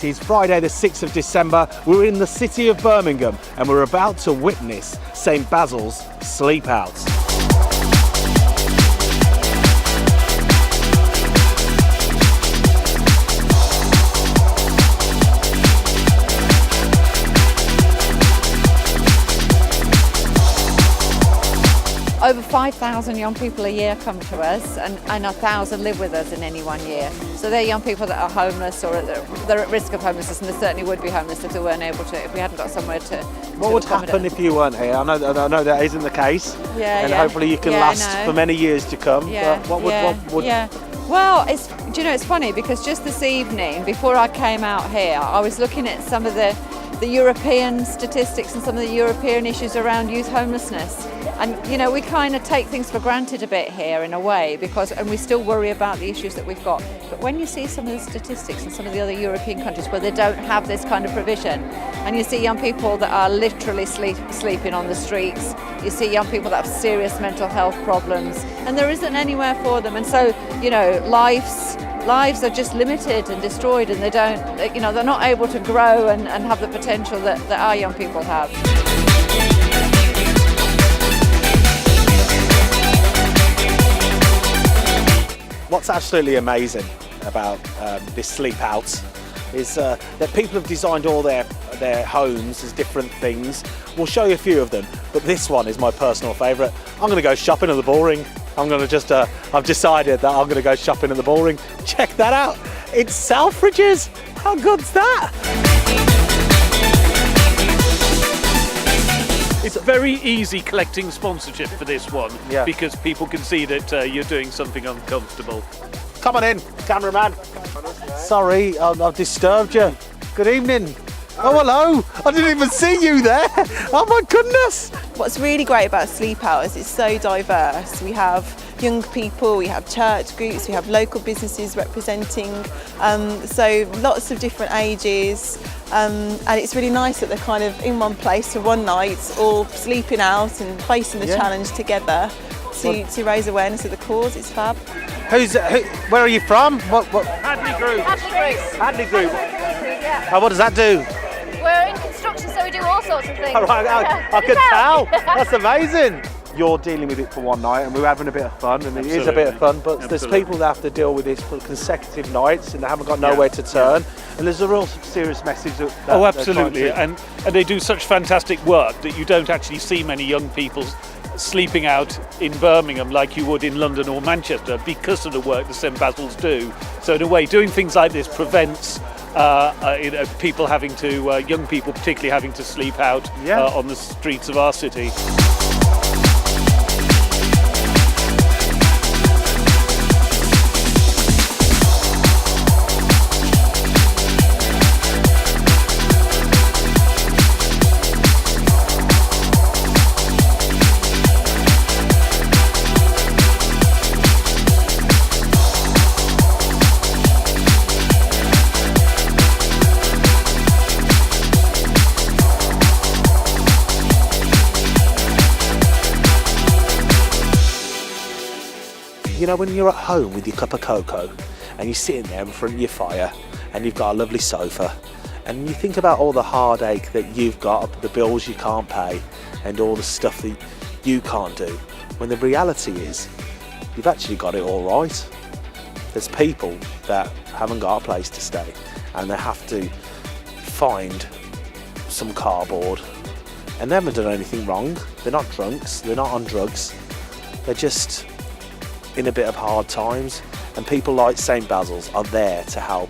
It is Friday the 6th of December. We're in the city of Birmingham and we're about to witness St Basils Sleep Out. Over 5,000 young people a year come to us and 1,000 live with us in any 1 year. So they're young people that are homeless or they're at risk of homelessness, and they certainly would be homeless if they weren't able to, if we hadn't got somewhere to What would happen if you weren't here? I know that isn't the case. And hopefully you can last for many years to come. But what would Well, it's funny because just this evening, before I came out here, I was looking at some of the European statistics and some of the European issues around youth homelessness. And we kind of take things for granted a bit here in a way and we still worry about the issues that we've got. But when you see some of the statistics in some of the other European countries where they don't have this kind of provision, and you see young people that are literally sleeping on the streets, you see young people that have serious mental health problems, and there isn't anywhere for them. And so, lives are just limited and destroyed, and they're not able to grow and have the potential that our young people have. What's absolutely amazing about this Sleep Out is that people have designed all their homes as different things. We'll show you a few of them, but this one is my personal favourite. I'm going to go shopping at the Bullring. I've decided that I'm going to go shopping at the Bullring. Check that out. It's Selfridges. How good's that? It's very easy collecting sponsorship for this one because people can see that you're doing something uncomfortable. Come on in, cameraman. Sorry, I've disturbed you. Good evening. Oh, hello. I didn't even see you there. Oh my goodness. What's really great about Sleep Out is it's so diverse. We have young people, we have church groups, we have local businesses representing, so lots of different ages. And it's really nice that they're kind of in one place for one night, all sleeping out and facing the challenge together to raise awareness of the cause. It's fab. Where are you from? What? Hadley Group. Hadley Group. What does that do? We're in construction, so we do all sorts of things. All right, I could tell. That's amazing. You're dealing with it for one night and we're having a bit of fun, and it is a bit of fun, but there's people that have to deal with this for consecutive nights and they haven't got nowhere to turn, and there's a real serious message that oh, absolutely, and they do such fantastic work that you don't actually see many young people sleeping out in Birmingham like you would in London or Manchester because of the work the St Basils do. So in a way, doing things like this prevents people having to, young people particularly having to sleep out on the streets of our city. When you're at home with your cup of cocoa and you're sitting there in front of your fire and you've got a lovely sofa and you think about all the heartache that you've got, the bills you can't pay and all the stuff that you can't do, when the reality is you've actually got it all right. There's people that haven't got a place to stay and they have to find some cardboard, and they haven't done anything wrong. They're not drunks, they're not on drugs, they're just in a bit of hard times, and people like St Basils are there to help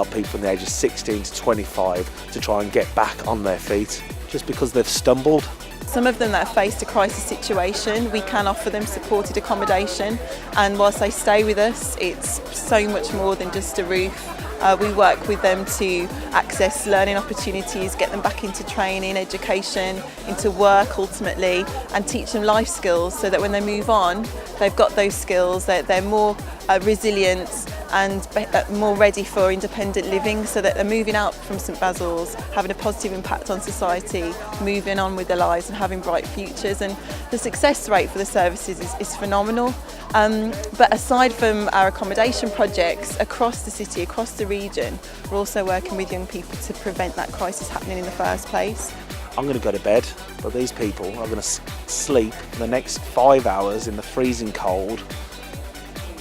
people from the age of 16 to 25 to try and get back on their feet just because they've stumbled. Some of them that have faced a crisis situation, we can offer them supported accommodation, and whilst they stay with us, it's so much more than just a roof. We work with them to access learning opportunities, get them back into training, education, into work ultimately, and teach them life skills so that when they move on, they've got those skills, they're more resilient, and more ready for independent living, so that they're moving out from St Basils, having a positive impact on society, moving on with their lives and having bright futures. And the success rate for the services is phenomenal. But aside from our accommodation projects across the city, across the region, we're also working with young people to prevent that crisis happening in the first place. I'm going to go to bed, but these people are going to sleep the next 5 hours in the freezing cold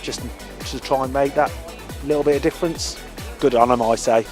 just to try and make that little bit of difference. Good on them, I say.